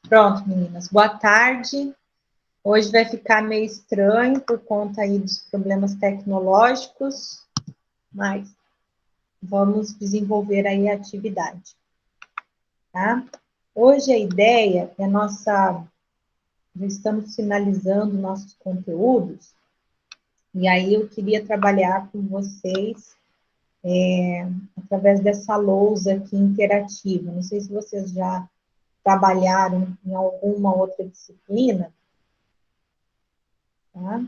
Pronto, meninas. Boa tarde. Hoje vai ficar meio estranho por conta aí dos problemas tecnológicos, mas vamos desenvolver aí a atividade, tá? Hoje a ideia é já estamos finalizando nossos conteúdos, e aí eu queria trabalhar com vocês através dessa lousa aqui interativa. Não sei se vocês já trabalharam em alguma outra disciplina, tá?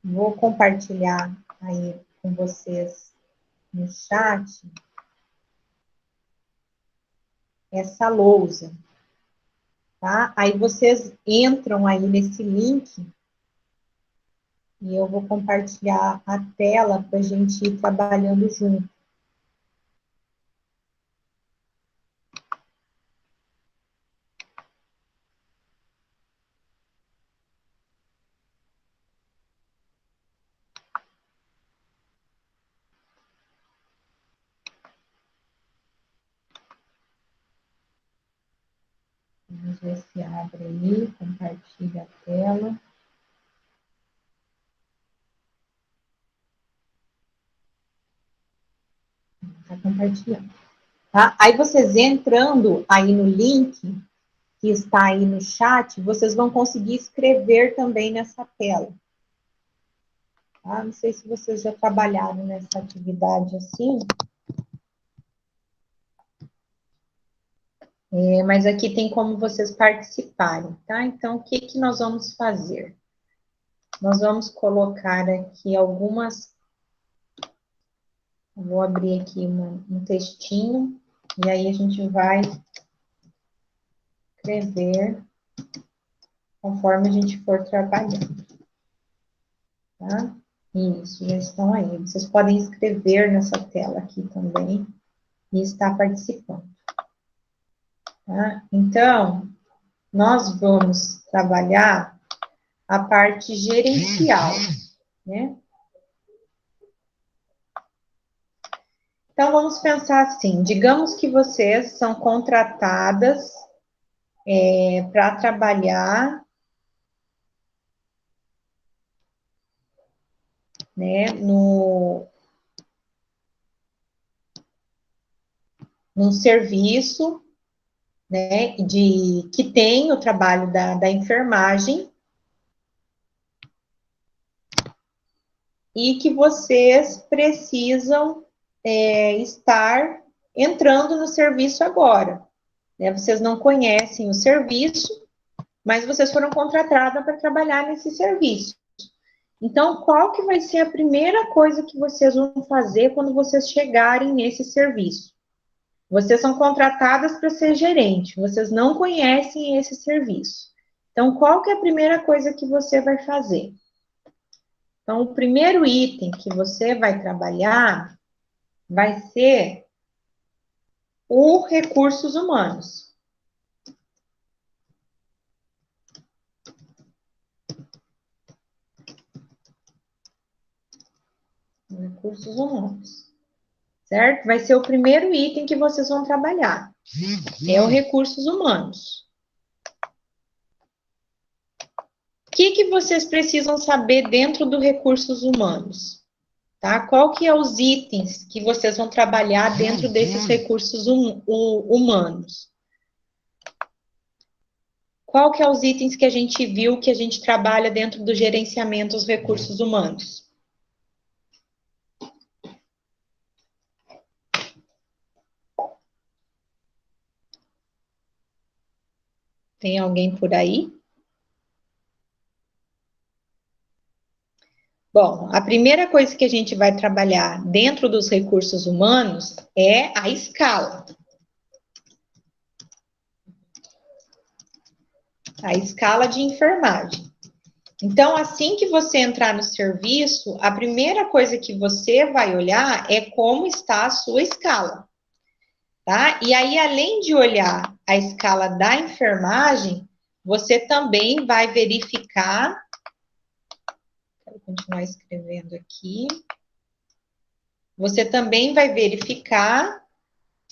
Vou compartilhar aí com vocês no chat essa lousa, tá? Aí vocês entram aí nesse link e eu vou compartilhar a tela para a gente ir trabalhando junto. Vamos ver se abre aí, compartilha a tela. Está compartilhando. Tá? Aí vocês entrando aí no link que está aí no chat, vocês vão conseguir escrever também nessa tela. Tá? Não sei se vocês já trabalharam nessa atividade assim. Mas aqui tem como vocês participarem, tá? Então, o que nós vamos fazer? Nós vamos colocar aqui algumas... Vou abrir aqui um textinho, e aí a gente vai escrever conforme a gente for trabalhando, tá? Isso, já estão aí. Vocês podem escrever nessa tela aqui também e estar participando, tá? Então, nós vamos trabalhar a parte gerencial, né? Então, vamos pensar assim, digamos que vocês são contratadas para trabalhar, né, num serviço, né, que tem o trabalho da enfermagem, e que vocês precisam estar entrando no serviço agora, né? Vocês não conhecem o serviço, mas vocês foram contratadas para trabalhar nesse serviço. Então, qual que vai ser a primeira coisa que vocês vão fazer quando vocês chegarem nesse serviço? Vocês são contratadas para ser gerente, vocês não conhecem esse serviço. Então, qual que é a primeira coisa que você vai fazer? Então, o primeiro item que você vai trabalhar vai ser o recursos humanos. Recursos humanos, certo? Vai ser o primeiro item que vocês vão trabalhar. É o recursos humanos. O que vocês precisam saber dentro do recursos humanos? Tá? Qual que é os itens que vocês vão trabalhar dentro desses recursos humanos? Qual que é os itens que a gente viu que a gente trabalha dentro do gerenciamento dos recursos humanos? Tem alguém por aí? Bom, a primeira coisa que a gente vai trabalhar dentro dos recursos humanos é a escala. A escala de enfermagem. Então, assim que você entrar no serviço, a primeira coisa que você vai olhar é como está a sua escala, tá? E aí, além de olhar a escala da enfermagem, você também vai verificar... Vou continuar escrevendo aqui. Você também vai verificar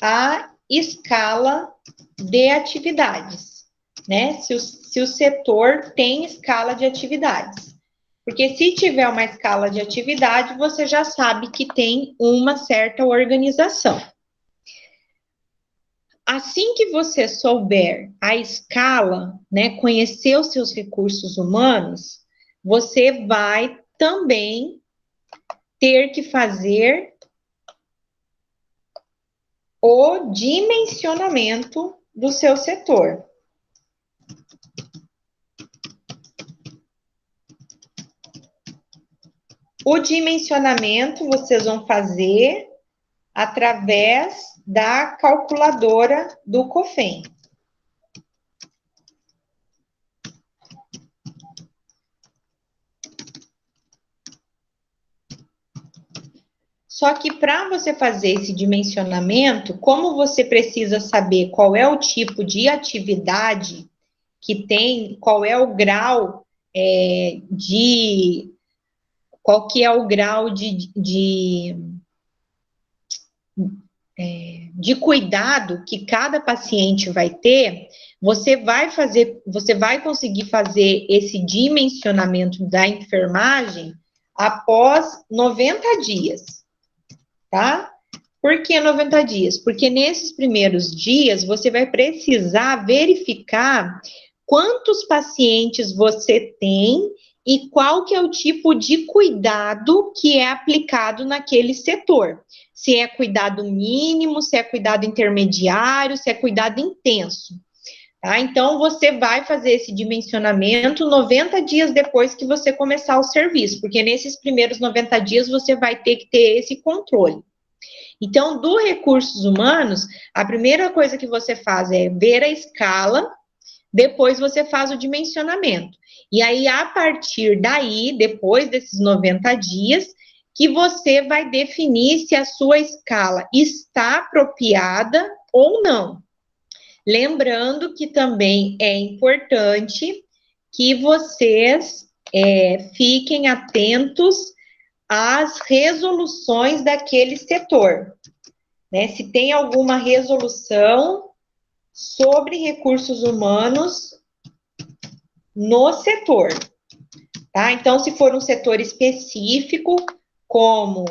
a escala de atividades. né? Se o setor tem escala de atividades. Porque se tiver uma escala de atividade, você já sabe que tem uma certa organização. Assim que você souber a escala, né, conhecer os seus recursos humanos, você vai também ter que fazer o dimensionamento do seu setor. O dimensionamento vocês vão fazer através da calculadora do COFEM. Só que para você fazer esse dimensionamento, como você precisa saber qual é o tipo de atividade que tem, qual é o grau qual que é o grau de cuidado que cada paciente vai ter, você vai conseguir fazer esse dimensionamento da enfermagem após 90 dias, tá? Por que 90 dias? Porque nesses primeiros dias você vai precisar verificar quantos pacientes você tem e qual que é o tipo de cuidado que é aplicado naquele setor. Se é cuidado mínimo, se é cuidado intermediário, se é cuidado intenso. Tá? Então, você vai fazer esse dimensionamento 90 dias depois que você começar o serviço, porque nesses primeiros 90 dias você vai ter que ter esse controle. Então, do recursos humanos, a primeira coisa que você faz é ver a escala, depois você faz o dimensionamento. E aí, a partir daí, depois desses 90 dias, que você vai definir se a sua escala está apropriada ou não. Lembrando que também é importante que vocês fiquem atentos às resoluções daquele setor, né? Se tem alguma resolução sobre recursos humanos no setor, tá? Então, se for um setor específico, como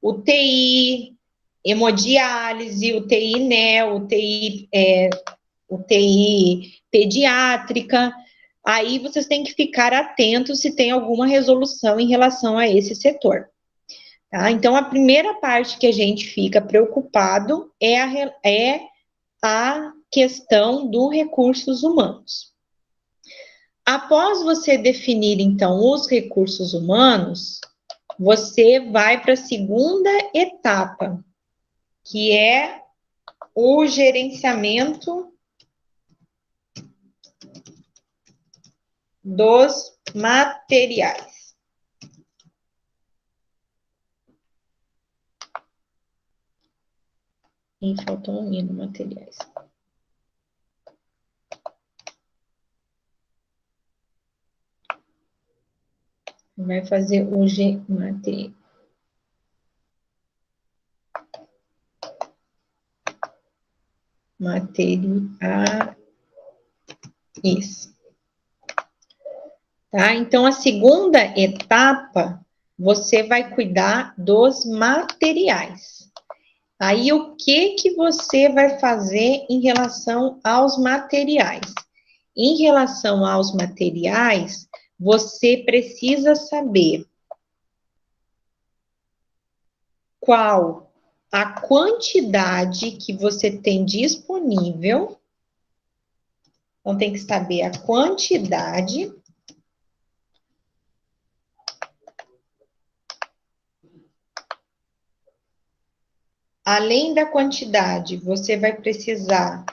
UTI, hemodiálise, UTI NEO, UTI pediátrica, aí vocês têm que ficar atentos se tem alguma resolução em relação a esse setor. Tá? Então, a primeira parte que a gente fica preocupado é a questão dos recursos humanos. Após você definir, então, os recursos humanos, você vai para a segunda etapa, que é o gerenciamento dos materiais. E faltou um hino, materiais. Vai fazer o material. Isso. Tá? Então, a segunda etapa, você vai cuidar dos materiais. Aí, o que você vai fazer em relação aos materiais? Em relação aos materiais, você precisa saber qual a quantidade que você tem disponível. Então, tem que saber a quantidade. Além da quantidade, você vai precisar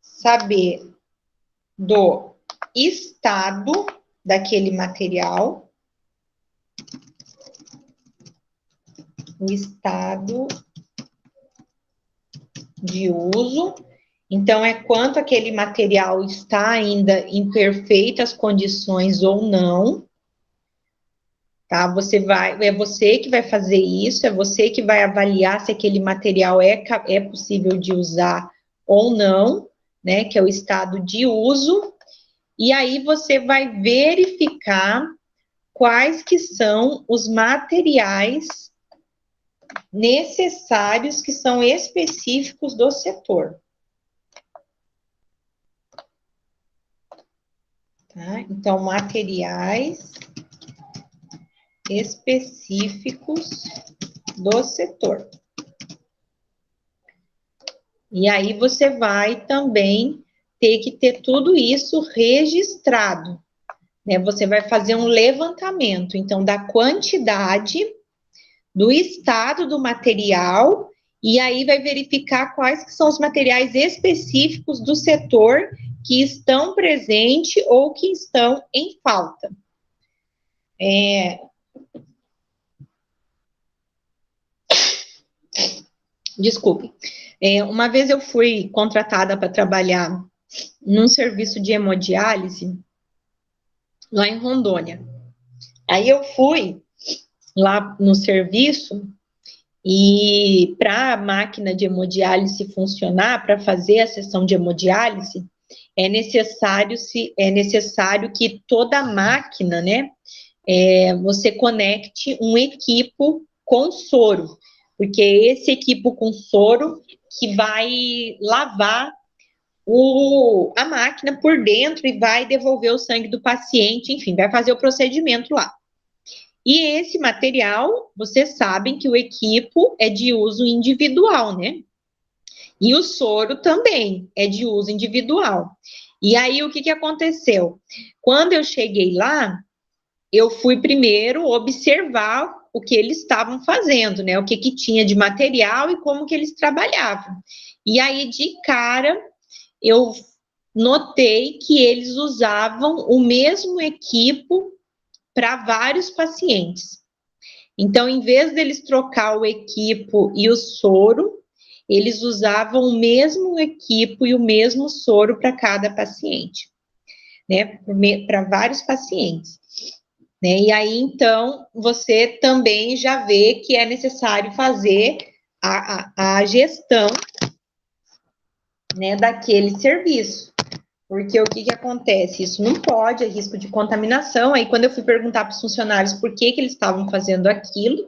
saber do estado daquele material, o estado de uso. Então, é quanto aquele material está ainda em perfeitas condições ou não. tá? É você que vai fazer isso, é você que vai avaliar se aquele material é possível de usar ou não, né? Que é o estado de uso. E aí você vai verificar quais que são os materiais necessários que são específicos do setor. Tá? Então, materiais específicos do setor. E aí você vai também ter que ter tudo isso registrado, né? Você vai fazer um levantamento, então, da quantidade, do estado do material, e aí vai verificar quais que são os materiais específicos do setor que estão presentes ou que estão em falta. Desculpe. Uma vez eu fui contratada para trabalhar num serviço de hemodiálise lá em Rondônia. Aí eu fui lá no serviço e para a máquina de hemodiálise funcionar, para fazer a sessão de hemodiálise, é necessário que toda a máquina, né, você conecte um equipo com soro, porque é esse equipo com soro que vai lavar a máquina por dentro e vai devolver o sangue do paciente, enfim, vai fazer o procedimento lá. E esse material, vocês sabem que o equipo é de uso individual, né? E o soro também é de uso individual. E aí, o que aconteceu? Quando eu cheguei lá, eu fui primeiro observar o que eles estavam fazendo, né? O que tinha de material e como que eles trabalhavam. E aí, de cara, eu notei que eles usavam o mesmo equipo para vários pacientes. Então, em vez deles trocar o equipo e o soro, eles usavam o mesmo equipo e o mesmo soro para cada paciente, né? Para vários pacientes. Né? E aí, então, você também já vê que é necessário fazer a gestão, né, daquele serviço. Porque o que acontece? Isso não pode, é risco de contaminação. Aí, quando eu fui perguntar para os funcionários por que eles estavam fazendo aquilo,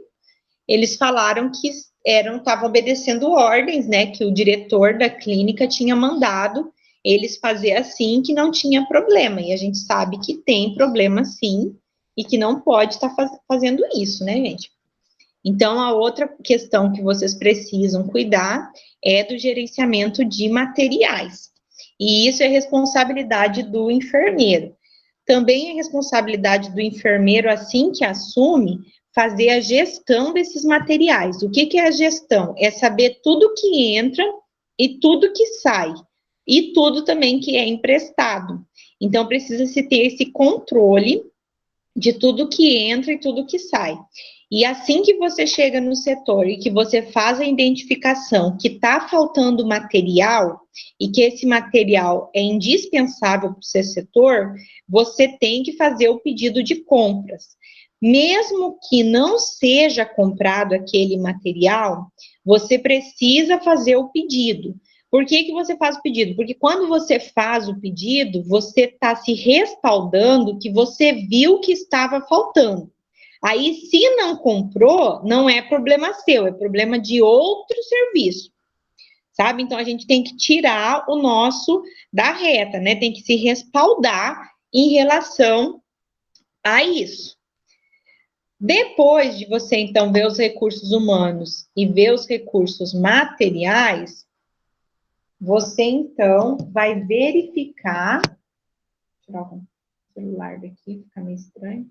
eles falaram que estavam obedecendo ordens, né, que o diretor da clínica tinha mandado eles fazer assim, que não tinha problema. E a gente sabe que tem problema sim, e que não pode estar fazendo isso, né, gente? Então, a outra questão que vocês precisam cuidar é do gerenciamento de materiais. E isso é responsabilidade do enfermeiro. Também é responsabilidade do enfermeiro, assim que assume, fazer a gestão desses materiais. O que é a gestão? É saber tudo que entra e tudo que sai. E tudo também que é emprestado. Então, precisa-se ter esse controle de tudo que entra e tudo que sai. E assim que você chega no setor e que você faz a identificação que está faltando material e que esse material é indispensável para o seu setor, você tem que fazer o pedido de compras. Mesmo que não seja comprado aquele material, você precisa fazer o pedido. Por que você faz o pedido? Porque quando você faz o pedido, você está se respaldando que você viu que estava faltando. Aí, se não comprou, não é problema seu, é problema de outro serviço, sabe? Então, a gente tem que tirar o nosso da reta, né? Tem que se respaldar em relação a isso. Depois de você, então, ver os recursos humanos e ver os recursos materiais, você, então, vai verificar... Deixa eu tirar o celular daqui, fica meio estranho.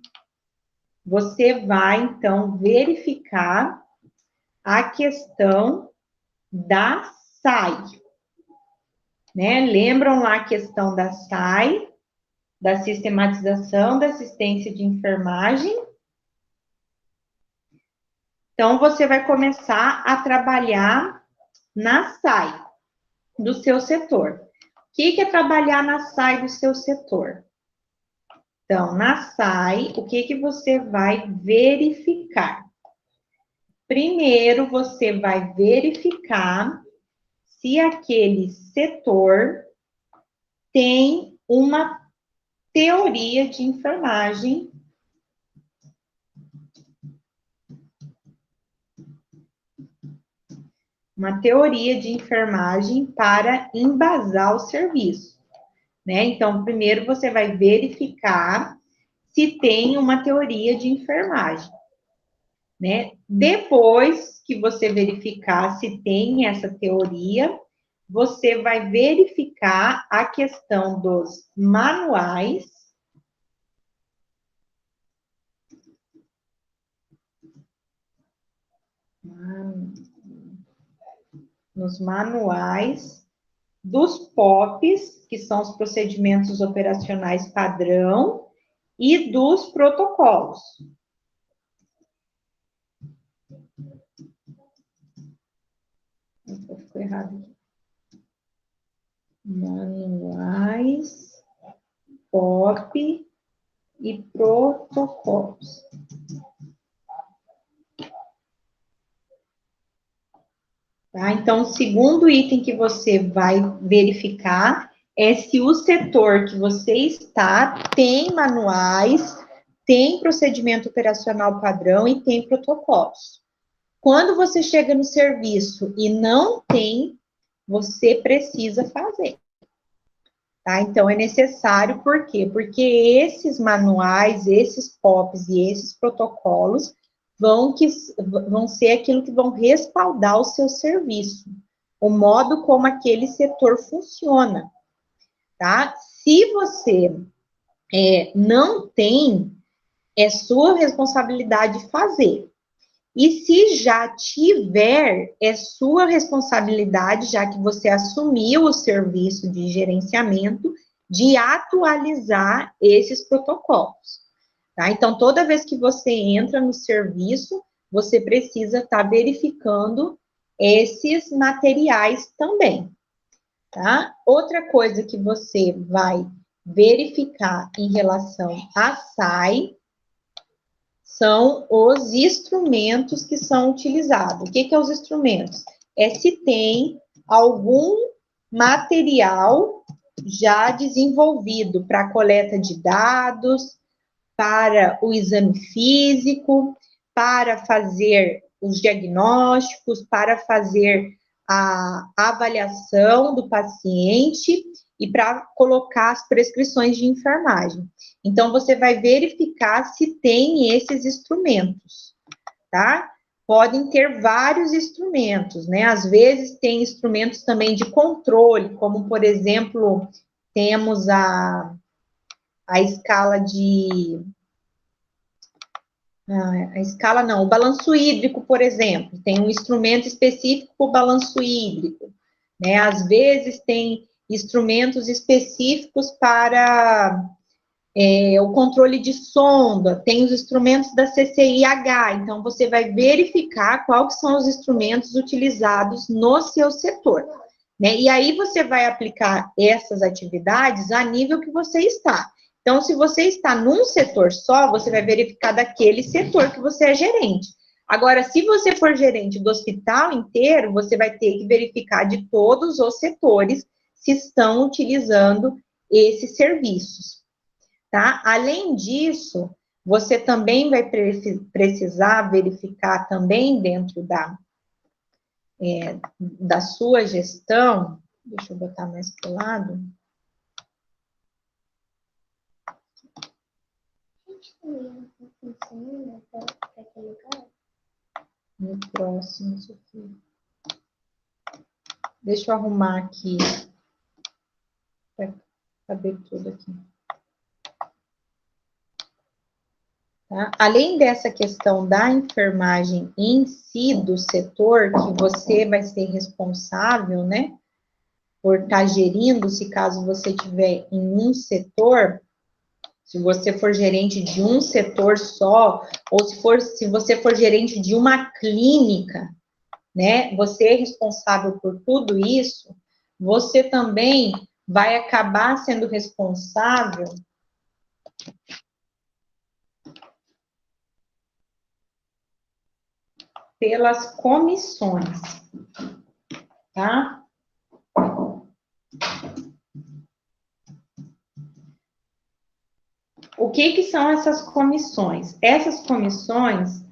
Você vai, então, verificar a questão da SAI. Né? Lembram lá a questão da SAI, da sistematização da assistência de enfermagem? Então, você vai começar a trabalhar na SAI do seu setor. O que é trabalhar na SAI do seu setor? Então, na SAI, o que que você vai verificar? Primeiro, você vai verificar se aquele setor tem uma teoria de enfermagem para embasar o serviço, né? Então, primeiro você vai verificar se tem uma teoria de enfermagem, né? Depois que você verificar se tem essa teoria, você vai verificar a questão dos manuais. Nos manuais dos POPs, que são os procedimentos operacionais padrão, e dos protocolos. Ficou errado aqui. Manuais, POP e protocolos. Tá? Então, o segundo item que você vai verificar é se o setor que você está tem manuais, tem procedimento operacional padrão e tem protocolos. Quando você chega no serviço e não tem, você precisa fazer. Tá? Então, é necessário, por quê? Porque esses manuais, esses POPs e esses protocolos vão ser aquilo que vão respaldar o seu serviço, o modo como aquele setor funciona, tá? Se você não tem, é sua responsabilidade fazer. E se já tiver, é sua responsabilidade, já que você assumiu o serviço de gerenciamento, de atualizar esses protocolos. Tá? Então, toda vez que você entra no serviço, você precisa estar verificando esses materiais também. Tá? Outra coisa que você vai verificar em relação à SAI são os instrumentos que são utilizados. O que é os instrumentos? É se tem algum material já desenvolvido para coleta de dados, para o exame físico, para fazer os diagnósticos, para fazer a avaliação do paciente e para colocar as prescrições de enfermagem. Então, você vai verificar se tem esses instrumentos, tá? Podem ter vários instrumentos, né? Às vezes tem instrumentos também de controle, como, por exemplo, temos a escala de... A escala não, o balanço hídrico, por exemplo, tem um instrumento específico para o balanço hídrico, né? Às vezes tem instrumentos específicos para o controle de sonda, tem os instrumentos da CCIH, então você vai verificar quais são os instrumentos utilizados no seu setor, né? E aí você vai aplicar essas atividades a nível que você está. Então, se você está num setor só, você vai verificar daquele setor que você é gerente. Agora, se você for gerente do hospital inteiro, você vai ter que verificar de todos os setores se estão utilizando esses serviços, tá? Além disso, você também vai precisar verificar também dentro da sua gestão, deixa eu botar mais para o lado. No próximo, isso aqui. Deixa eu arrumar aqui para caber tudo aqui. Tá? Além dessa questão da enfermagem em si, do setor, que você vai ser responsável, né, por estar gerindo, se caso você estiver em um setor, se você for gerente de um setor só, ou se você for gerente de uma clínica, né, você é responsável por tudo isso, você também vai acabar sendo responsável pelas comissões, tá? O que são essas comissões? Essas comissões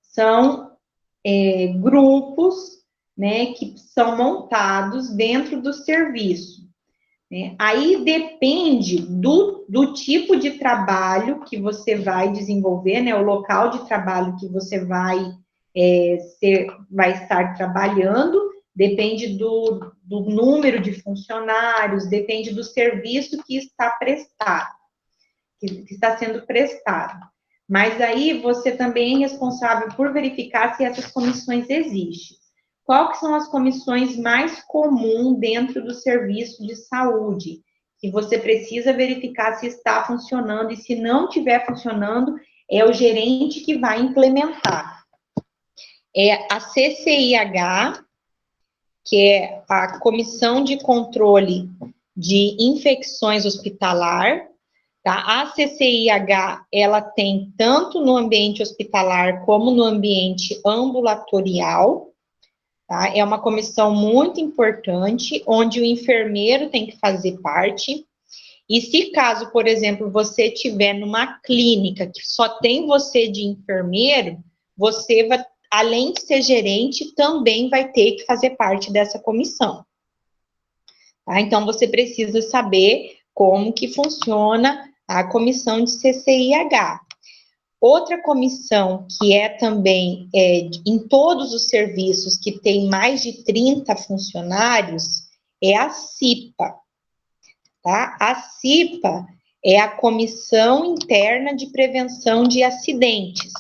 são grupos, né, que são montados dentro do serviço, né? Aí depende do tipo de trabalho que você vai desenvolver, né, o local de trabalho que você vai estar trabalhando, depende do número de funcionários, depende do serviço que está prestado, que está sendo prestado. Mas aí você também é responsável por verificar se essas comissões existem. Quais são as comissões mais comuns dentro do serviço de saúde? Que você precisa verificar se está funcionando, e se não estiver funcionando, é o gerente que vai implementar. É a CCIH, que é a Comissão de Controle de Infecções Hospitalar. Tá? A CCIH, ela tem tanto no ambiente hospitalar como no ambiente ambulatorial. Tá? É uma comissão muito importante, onde o enfermeiro tem que fazer parte. E se caso, por exemplo, você estiver numa clínica que só tem você de enfermeiro, você vai, além de ser gerente, também vai ter que fazer parte dessa comissão. Tá? Então, você precisa saber como que funciona a comissão de CCIH. Outra comissão que é também em todos os serviços que tem mais de 30 funcionários é a CIPA. Tá? A CIPA é a Comissão Interna de Prevenção de Acidentes.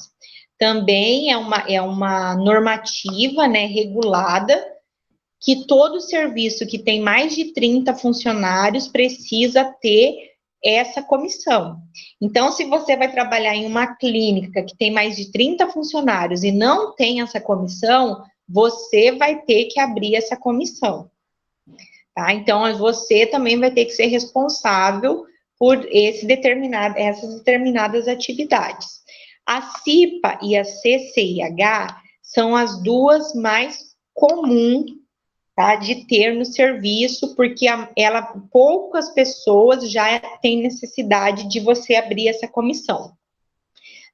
Também é uma normativa, né, regulada, que todo serviço que tem mais de 30 funcionários precisa ter essa comissão. Então, se você vai trabalhar em uma clínica que tem mais de 30 funcionários e não tem essa comissão, você vai ter que abrir essa comissão. Tá? Então, você também vai ter que ser responsável por essas determinadas atividades. A CIPA e a CCIH são as duas mais comuns, tá, de ter no serviço, porque poucas pessoas já têm necessidade de você abrir essa comissão.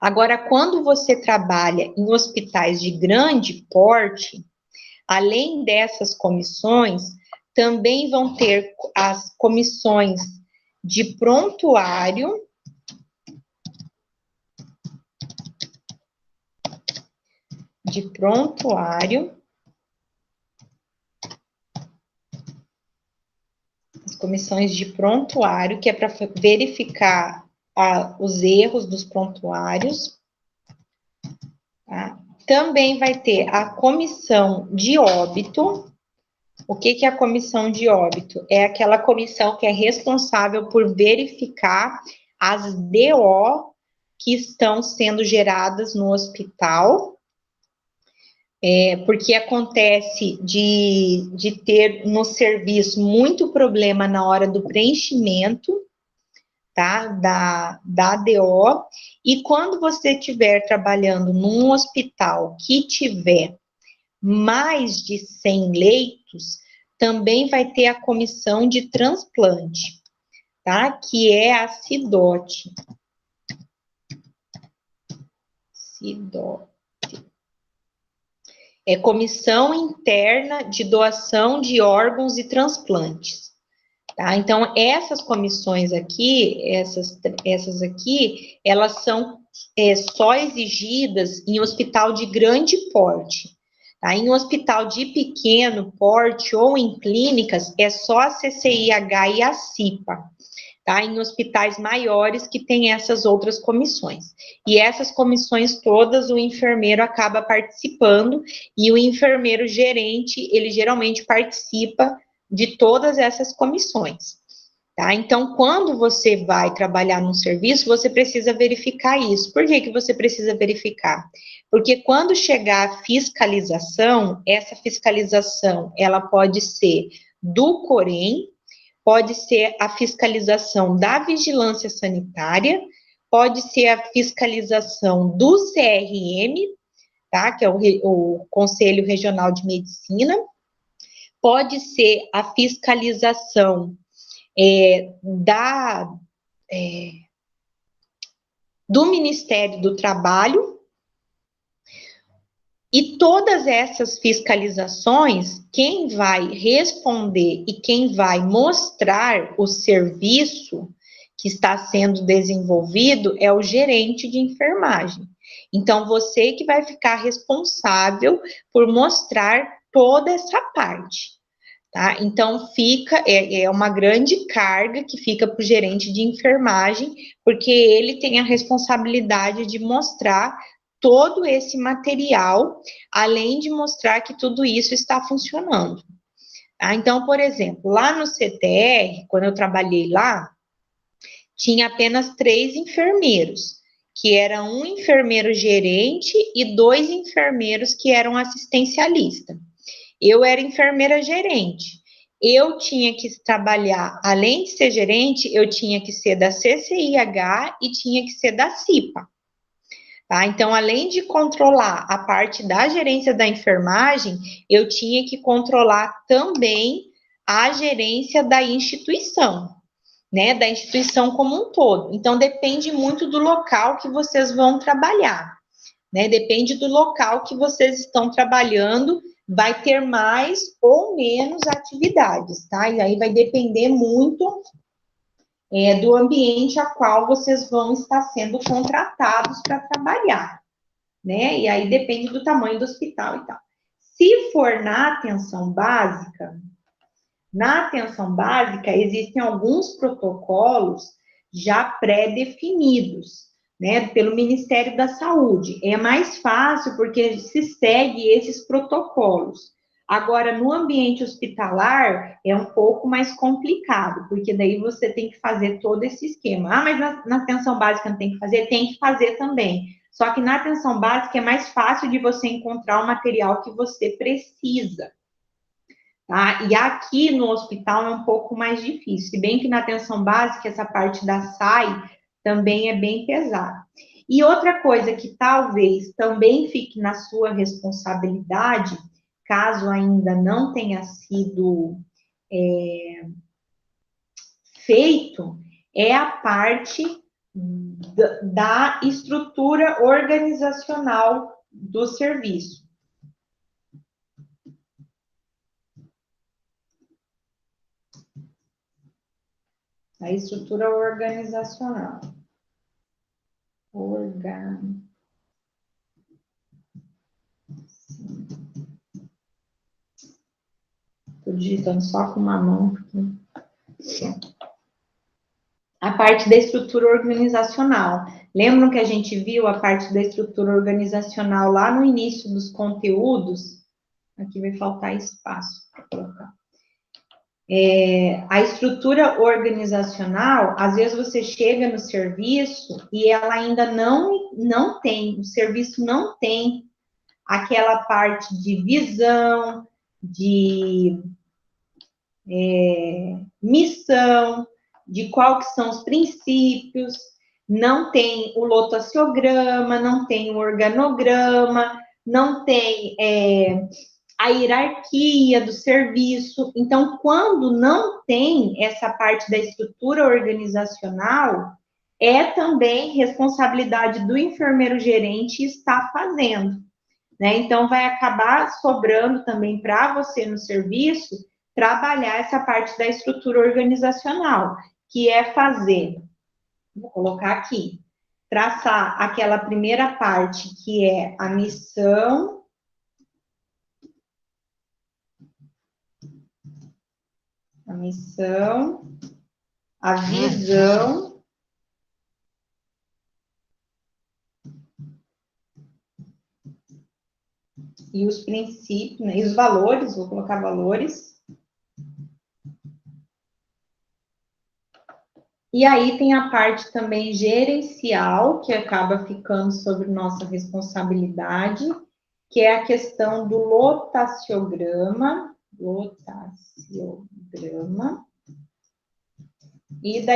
Agora, quando você trabalha em hospitais de grande porte, além dessas comissões, também vão ter as comissões de prontuário, comissões de prontuário, que é para verificar os erros dos prontuários. Tá? Também vai ter a comissão de óbito. O que é a comissão de óbito? É aquela comissão que é responsável por verificar as DO que estão sendo geradas no hospital, porque acontece de ter no serviço muito problema na hora do preenchimento, tá, da DO, e quando você estiver trabalhando num hospital que tiver mais de 100 leitos, também vai ter a comissão de transplante, tá, que é a CIDOT. É Comissão Interna de Doação de Órgãos e Transplantes. Tá? Então, essas comissões aqui, essas aqui, elas são só exigidas em hospital de grande porte. Tá? Em hospital de pequeno porte ou em clínicas, é só a CCIH e a CIPA. Tá? Em hospitais maiores que tem essas outras comissões. E essas comissões todas, o enfermeiro acaba participando, e o enfermeiro gerente, ele geralmente participa de todas essas comissões. Tá? Então, quando você vai trabalhar num serviço, você precisa verificar isso. Por que você precisa verificar? Porque quando chegar a fiscalização, essa fiscalização, ela pode ser do Corém, pode ser a fiscalização da vigilância sanitária, pode ser a fiscalização do CRM, tá? Que é o Conselho Regional de Medicina. Pode ser a fiscalização do Ministério do Trabalho. E todas essas fiscalizações, quem vai responder e quem vai mostrar o serviço que está sendo desenvolvido é o gerente de enfermagem. Então, você que vai ficar responsável por mostrar toda essa parte, tá? Então, é uma grande carga que fica para o gerente de enfermagem, porque ele tem a responsabilidade de mostrar todo esse material, além de mostrar que tudo isso está funcionando. Tá? Então, por exemplo, lá no CTR, quando eu trabalhei lá, tinha apenas 3 enfermeiros, que era um enfermeiro gerente e 2 enfermeiros que eram assistencialistas. Eu era enfermeira gerente. Eu tinha que trabalhar, além de ser gerente, eu tinha que ser da CCIH e tinha que ser da CIPA. Tá? Então, além de controlar a parte da gerência da enfermagem, eu tinha que controlar também a gerência da instituição, né? Da instituição como um todo. Então, depende muito do local que vocês vão trabalhar, né? Depende do local que vocês estão trabalhando, vai ter mais ou menos atividades, tá? E aí vai depender muito do ambiente a qual vocês vão estar sendo contratados para trabalhar, né? E aí depende do tamanho do hospital e tal. Se for na atenção básica existem alguns protocolos já pré-definidos, né, pelo Ministério da Saúde. É mais fácil porque se segue esses protocolos. Agora, no ambiente hospitalar, é um pouco mais complicado, porque daí você tem que fazer todo esse esquema. Ah, mas na atenção básica não tem que fazer? Tem que fazer também. Só que na atenção básica é mais fácil de você encontrar o material que você precisa. Tá? E aqui no hospital é um pouco mais difícil, se bem que na atenção básica essa parte da SAI também é bem pesada. E outra coisa que talvez também fique na sua responsabilidade, caso ainda não tenha sido feito, é a parte da estrutura organizacional do serviço. A estrutura organizacional. Estou digitando só com uma mão. A parte da estrutura organizacional. Lembram que a gente viu a parte da estrutura organizacional lá no início dos conteúdos? Aqui vai faltar espaço para colocar. A estrutura organizacional, às vezes você chega no serviço e ela ainda não tem, o serviço não tem aquela parte de visão, de missão, de qual que são os princípios, não tem o lotaciograma, não tem o organograma, não tem a hierarquia do serviço. Então, quando não tem essa parte da estrutura organizacional, é também responsabilidade do enfermeiro gerente estar fazendo, né? Então, vai acabar sobrando também para você no serviço trabalhar essa parte da estrutura organizacional, que é fazer, vou colocar aqui, traçar aquela primeira parte que é a missão, a visão e os princípios, né, e os valores, vou colocar valores. E aí tem a parte também gerencial, que acaba ficando sobre nossa responsabilidade, que é a questão do lotaciograma e da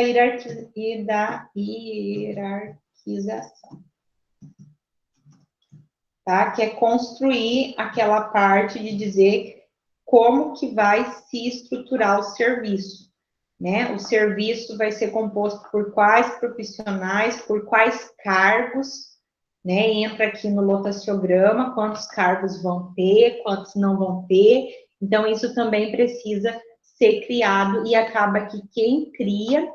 hierarquização. tá? Que é construir aquela parte de dizer como que vai se estruturar o serviço, né? O serviço vai ser composto por quais profissionais, por quais cargos, né? Entra aqui no lotaciograma, quantos cargos vão ter, quantos não vão ter. Então, isso também precisa ser criado e acaba que quem cria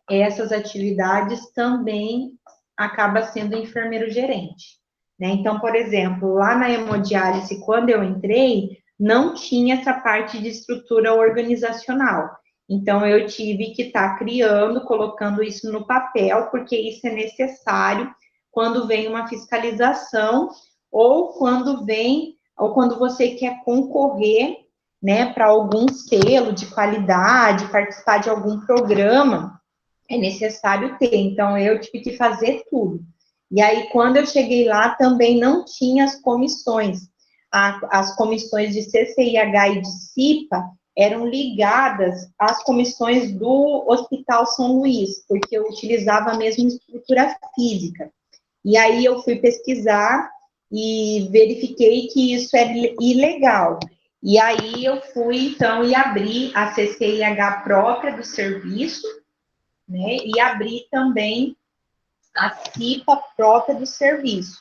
essas atividades também acaba sendo enfermeiro gerente, né? Então, por exemplo, lá na hemodiálise, quando eu entrei, não tinha essa parte de estrutura organizacional. Então, eu tive que estar criando, colocando isso no papel, porque isso é necessário quando vem uma fiscalização ou quando você quer concorrer, né, para algum selo de qualidade, participar de algum programa, é necessário ter. Então, eu tive que fazer tudo. E aí, quando eu cheguei lá, também não tinha as comissões. As comissões de CCIH e de CIPA eram ligadas às comissões do Hospital São Luís, porque eu utilizava a mesma estrutura física. E aí, eu fui pesquisar e verifiquei que isso é ilegal. E aí, eu fui, então, e abri a CCIH própria do serviço, né? E abrir também a CIPA própria do serviço,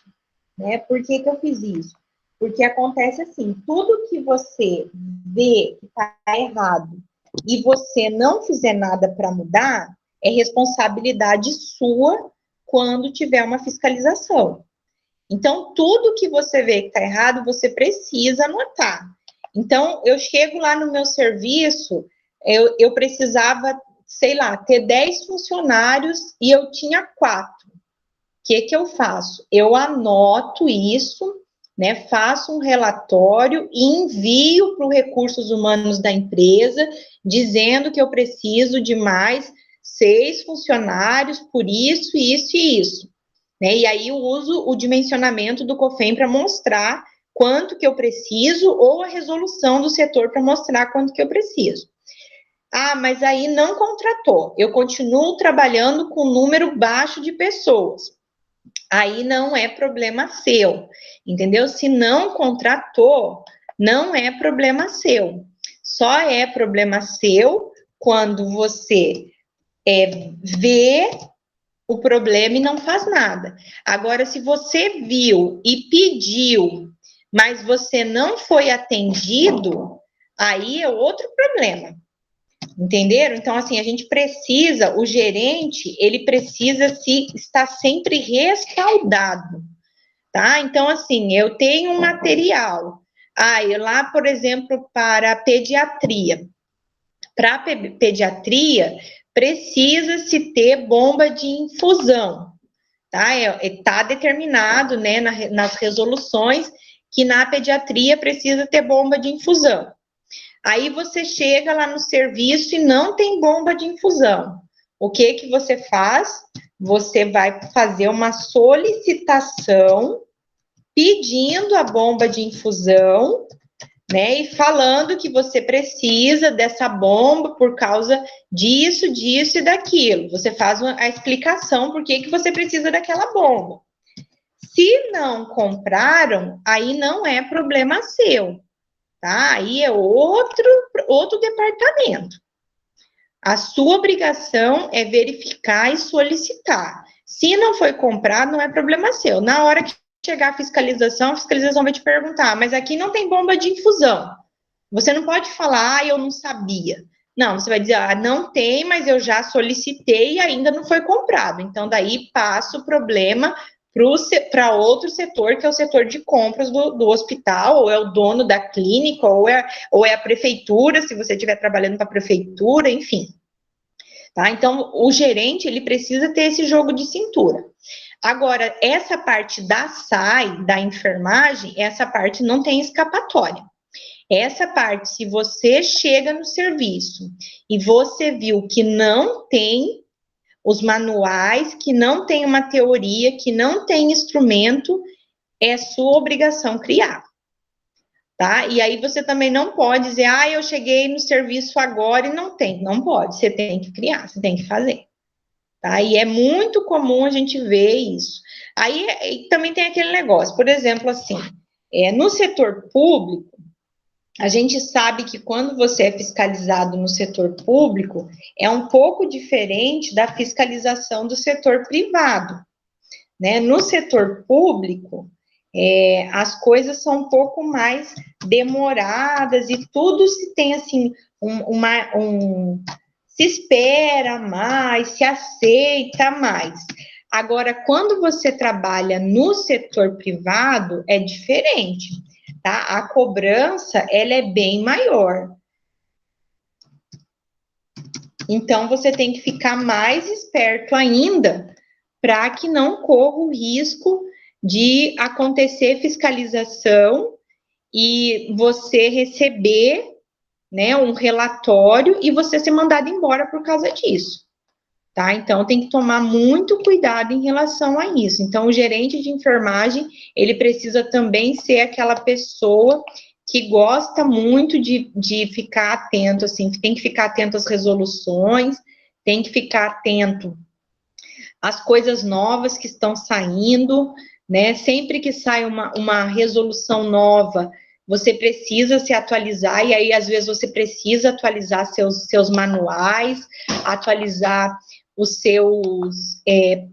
né? Por que que eu fiz isso? Porque acontece assim, tudo que você vê que está errado e você não fizer nada para mudar, é responsabilidade sua quando tiver uma fiscalização. Então, tudo que você vê que está errado, você precisa anotar. Então, eu chego lá no meu serviço, eu precisava, sei lá, ter 10 funcionários e eu tinha 4. O que eu faço? Eu anoto isso, né? Faço um relatório e envio para os recursos humanos da empresa, dizendo que eu preciso de mais 6 funcionários por isso, isso e isso. Né? E aí eu uso o dimensionamento do COFEM para mostrar quanto que eu preciso, ou a resolução do setor para mostrar quanto que eu preciso. Ah, mas aí não contratou. Eu continuo trabalhando com um número baixo de pessoas. Aí não é problema seu, entendeu? Se não contratou, não é problema seu. Só é problema seu quando você vê o problema e não faz nada. Agora, se você viu e pediu, mas você não foi atendido, aí é outro problema. Entenderam? Então, assim, a gente precisa, o gerente, ele precisa estar sempre respaldado, tá? Então, assim, eu tenho um material. Lá, por exemplo, para pediatria. Para pediatria, precisa-se ter bomba de infusão, tá? Está determinado, né, nas resoluções que na pediatria precisa ter bomba de infusão. Aí você chega lá no serviço e não tem bomba de infusão. O que que você faz? Você vai fazer uma solicitação pedindo a bomba de infusão, né? E falando que você precisa dessa bomba por causa disso, disso e daquilo. Você faz a explicação por que você precisa daquela bomba. Se não compraram, aí não é problema seu, tá? Aí é outro departamento. A sua obrigação é verificar e solicitar. Se não foi comprado, não é problema seu. Na hora que chegar a fiscalização vai te perguntar, mas aqui não tem bomba de infusão. Você não pode falar, eu não sabia. Não, você vai dizer, não tem, mas eu já solicitei e ainda não foi comprado. Então, daí passa o problema para outro setor, que é o setor de compras do hospital, ou é o dono da clínica, ou é a prefeitura, se você estiver trabalhando para a prefeitura, enfim. Tá? Então, o gerente, ele precisa ter esse jogo de cintura. Agora, essa parte da SAI, da enfermagem, essa parte não tem escapatória. Essa parte, se você chega no serviço e você viu que não tem os manuais, que não tem uma teoria, que não tem instrumento, é sua obrigação criar, tá? E aí você também não pode dizer, eu cheguei no serviço agora e não tem. Não pode, você tem que criar, você tem que fazer. tá? E é muito comum a gente ver isso. Aí também tem aquele negócio, por exemplo, assim, no setor público, a gente sabe que quando você é fiscalizado no setor público, é um pouco diferente da fiscalização do setor privado, né? No setor público, as coisas são um pouco mais demoradas e tudo se tem, assim, se espera mais, se aceita mais. Agora, quando você trabalha no setor privado, é diferente, tá? A cobrança, ela é bem maior. Então, você tem que ficar mais esperto ainda para que não corra o risco de acontecer fiscalização e você receber, né, um relatório e você ser mandado embora por causa disso. Tá? Então, tem que tomar muito cuidado em relação a isso. Então, o gerente de enfermagem, ele precisa também ser aquela pessoa que gosta muito de ficar atento, assim, tem que ficar atento às resoluções, tem que ficar atento às coisas novas que estão saindo, né? Sempre que sai uma resolução nova, você precisa se atualizar, e aí, às vezes, você precisa atualizar seus manuais, atualizar os seus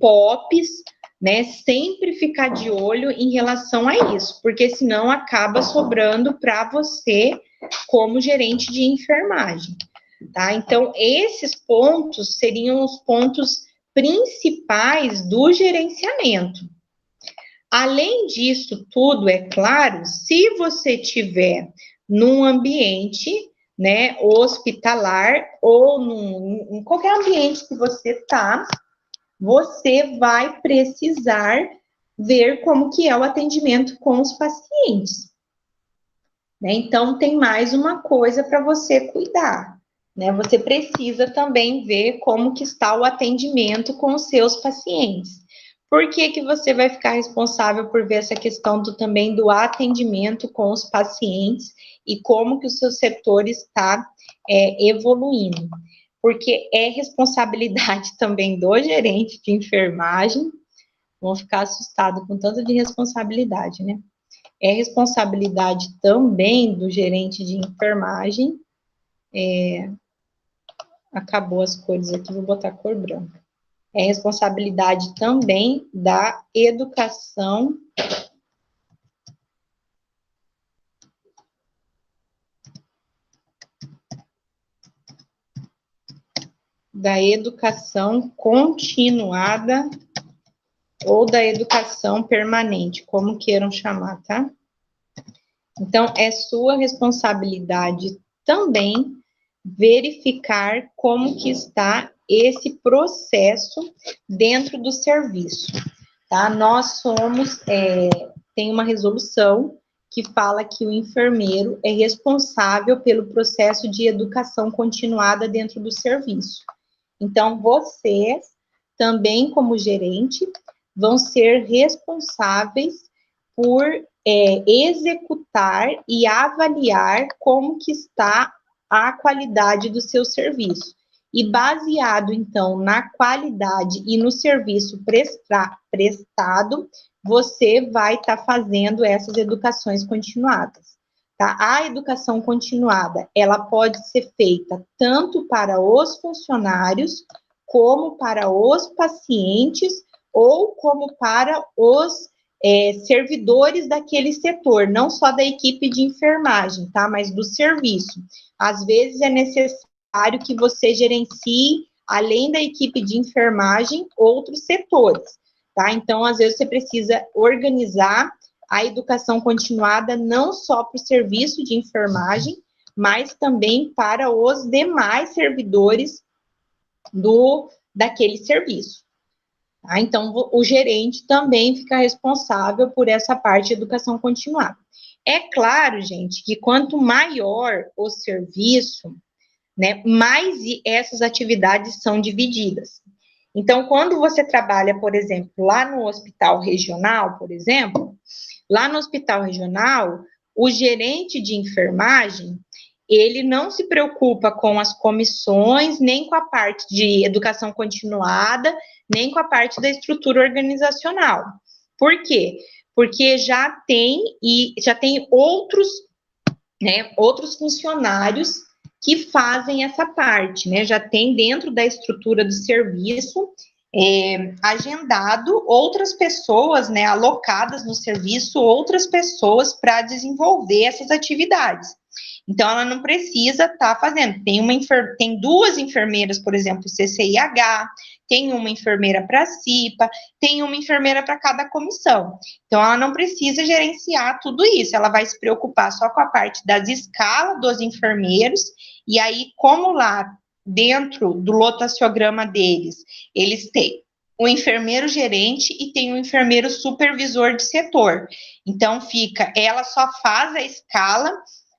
POPs, né? Sempre ficar de olho em relação a isso, porque senão acaba sobrando para você como gerente de enfermagem, tá? Então, esses pontos seriam os pontos principais do gerenciamento. Além disso tudo, é claro, se você tiver num ambiente, né, hospitalar ou em qualquer ambiente que você está, você vai precisar ver como que é o atendimento com os pacientes, né? Então, tem mais uma coisa para você cuidar, né? Você precisa também ver como que está o atendimento com os seus pacientes. Por que que você vai ficar responsável por ver essa questão também do atendimento com os pacientes e como que o seu setor está evoluindo? Porque é responsabilidade também do gerente de enfermagem, vão ficar assustados com tanto de responsabilidade, né? É responsabilidade também do gerente de enfermagem. Acabou as cores aqui, vou botar cor branca. É responsabilidade também da educação continuada ou da educação permanente, como queiram chamar, tá? Então, é sua responsabilidade também verificar como que está esse processo dentro do serviço, tá? Nós tem uma resolução que fala que o enfermeiro é responsável pelo processo de educação continuada dentro do serviço. Então, vocês, também como gerente, vão ser responsáveis por executar e avaliar como que está a qualidade do seu serviço. E baseado, então, na qualidade e no serviço prestado, você vai estar fazendo essas educações continuadas. Tá? A educação continuada, ela pode ser feita tanto para os funcionários, como para os pacientes, ou como para os servidores daquele setor, não só da equipe de enfermagem, tá? Mas do serviço. Às vezes é necessário que você gerencie, além da equipe de enfermagem, outros setores, tá? Então, às vezes você precisa organizar a educação continuada não só para o serviço de enfermagem, mas também para os demais servidores daquele serviço. Tá? Então, o gerente também fica responsável por essa parte de educação continuada. É claro, gente, que quanto maior o serviço, né, mais essas atividades são divididas. Então, quando você trabalha, por exemplo, lá no hospital regional, por exemplo, lá no hospital regional, o gerente de enfermagem, ele não se preocupa com as comissões, nem com a parte de educação continuada, nem com a parte da estrutura organizacional. Por quê? Porque já tem outros, né, outros funcionários que fazem essa parte, né? Já tem dentro da estrutura do serviço agendado outras pessoas, né, alocadas no serviço, outras pessoas para desenvolver essas atividades. Então, ela não precisa estar fazendo. Tem duas enfermeiras, por exemplo, CCIH, tem uma enfermeira para CIPA, tem uma enfermeira para cada comissão. Então, ela não precisa gerenciar tudo isso, ela vai se preocupar só com a parte das escalas dos enfermeiros, e aí, como lá dentro do lotaciograma deles, eles têm o enfermeiro gerente e tem o enfermeiro supervisor de setor. Então, ela só faz a escala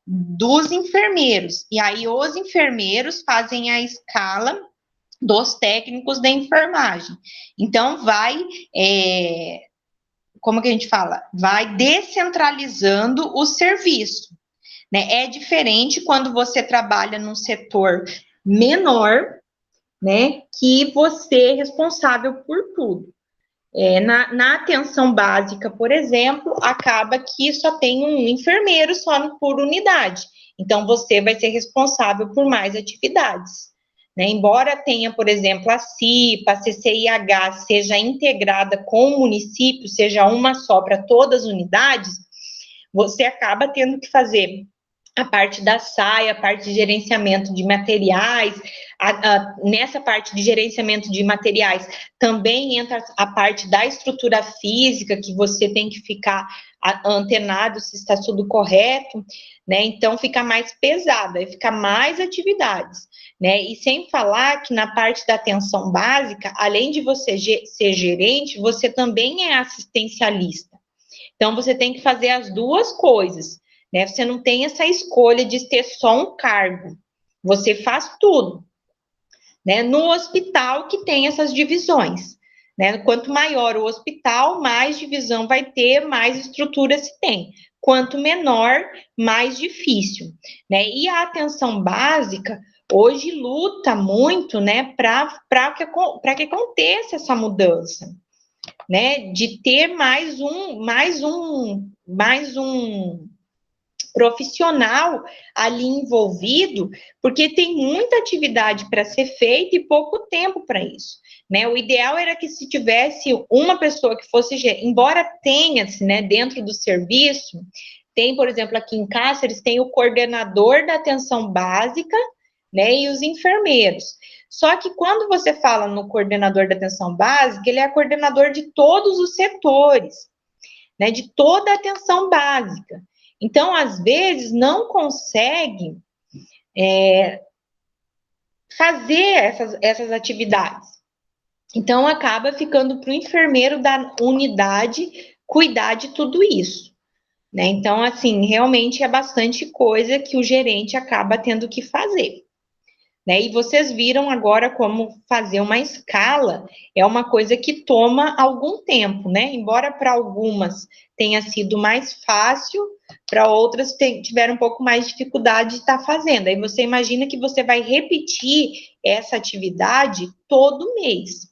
dos enfermeiros, e aí os enfermeiros fazem a escala dos técnicos da enfermagem. Então, como que a gente fala? Vai descentralizando o serviço, né? É diferente quando você trabalha num setor menor, né, que você é responsável por tudo. Na atenção básica, por exemplo, acaba que só tem um enfermeiro só por unidade. Então, você vai ser responsável por mais atividades. Né? Embora tenha, por exemplo, a CIPA, a CCIH seja integrada com o município, seja uma só para todas as unidades, você acaba tendo que fazer a parte da SAI, a parte de gerenciamento de materiais. Nessa parte de gerenciamento de materiais também entra a parte da estrutura física, que você tem que ficar antenado se está tudo correto, né? Então fica mais pesada, fica mais atividades, né? E sem falar que na parte da atenção básica, além de você ser gerente, você também é assistencialista. Então você tem que fazer as duas coisas, né? Você não tem essa escolha de ter só um cargo. Você faz tudo, né? No hospital que tem essas divisões, né? Quanto maior o hospital, mais divisão vai ter, mais estrutura se tem. Quanto menor, mais difícil, né? E a atenção básica hoje luta muito, né, para que aconteça essa mudança, né? De ter mais um profissional ali envolvido, porque tem muita atividade para ser feita e pouco tempo para isso, né? O ideal era que se tivesse uma pessoa que fosse, embora tenha-se, né, dentro do serviço, tem, por exemplo, aqui em Cáceres, tem o coordenador da atenção básica, né, e os enfermeiros. Só que quando você fala no coordenador da atenção básica, ele é coordenador de todos os setores, né, de toda a atenção básica. Então, às vezes, não consegue fazer essas atividades. Então, acaba ficando para o enfermeiro da unidade cuidar de tudo isso, né? Então, assim, realmente é bastante coisa que o gerente acaba tendo que fazer. Né? E vocês viram agora como fazer uma escala é uma coisa que toma algum tempo, né? Embora para algumas tenha sido mais fácil, para outras tiveram um pouco mais de dificuldade de estar fazendo. Aí você imagina que você vai repetir essa atividade todo mês,